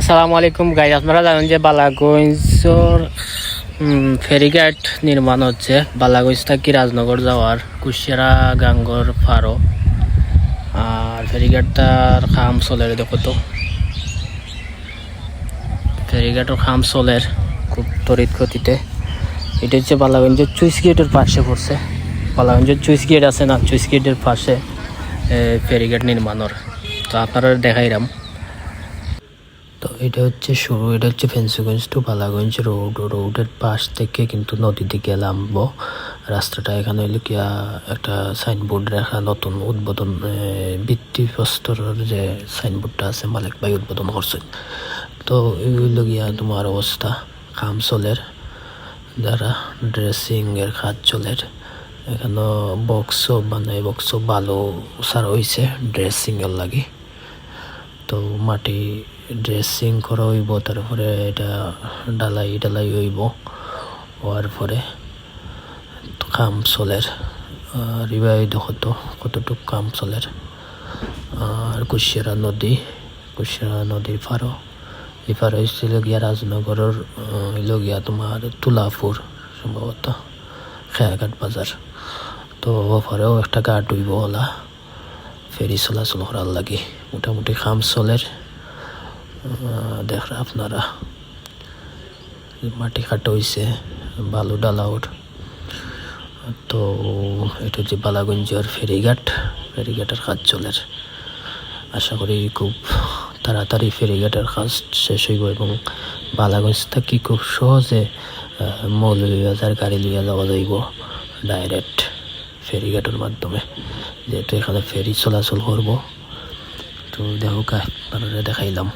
আসসালামু আলাইকুম গাইজ, আপনারা জানেন যে বালাগঞ্জর ফেরিঘাট নির্মাণ হচ্ছে। বালাগঞ্জ থেকে রাজনগর যাওয়ার কুশিয়ারা গাঙ্গর ফারো আর ফেরিঘাটটার খাম চলের, দেখো তো ফেরিঘাটের খাম চলের খুব তড়িৎ গতিতে। এটা হচ্ছে বালাগঞ্জের চুইস গেটের পাশে পড়ছে। বালাগঞ্জের চুইস গেট আছে না, চুইস গেটের পাশে ফেরিঘাট নির্মাণের। তো আপনারা দেখাইলাম। তো এটা হচ্ছে শুরু, এটা হচ্ছে ফেন্সিগঞ্জ টু বালাগঞ্জ রোডের পাশ থেকে কিন্তু নদীর দিকে নামবো রাস্তাটা। এখানে হইলে গিয়া একটা সাইনবোর্ড রাখা, নতুন উদ্বোধন ভিত্তিপ্রস্তরের যে সাইনবোর্ডটা আছে মালিক ভাই উদ্বোধন করছেন। তো এগুলো গিয়া তোমার অবস্থা কাম চলের, যারা ড্রেসিং এর কাজ চলের। এখানে বক্সও বক্সও ভালো সার হয়েছে ড্রেসিং এর লাগে। তো মাটি ড্রেসিং করা হইব, তারপরে এটা ডালাই হইব, হওয়ার পরে কাম চলের। আর এবার দেখো তো কতটুক কাম চলের। আর কুশিয়ারা নদীর ফারো, এই ফারো হয়েছিল গিয়া রাজনগরের হইল গিয়া তোমার তুলাপুর, সম্ভবত খেয়াঘাট বাজার। তো ওপরেও একটা ঘাট হইব ওলা ফেরি চলাচল করার লাগে। মোটামুটি কাম চলের। দেখরা আপনারা মাটি কাটা হয়েছে, বালু ডালাওর। তো এটা হচ্ছে বালাগঞ্জের ফেরিঘাটের কাজ চলের। আশা করি খুব তাড়াতাড়ি ফেরিঘাটের কাজ শেষ হইব এবং বালাগঞ্জ থেকে খুব সহজে মৌলভীবাজার গাড়ি লইয়া যাওয়া যাইব ডাইরেক্ট ফেরিঘাটের মাধ্যমে, যেহেতু এখানে ফেরি চলাচল করব। তো দেখো আপনারা দেখাইলাম।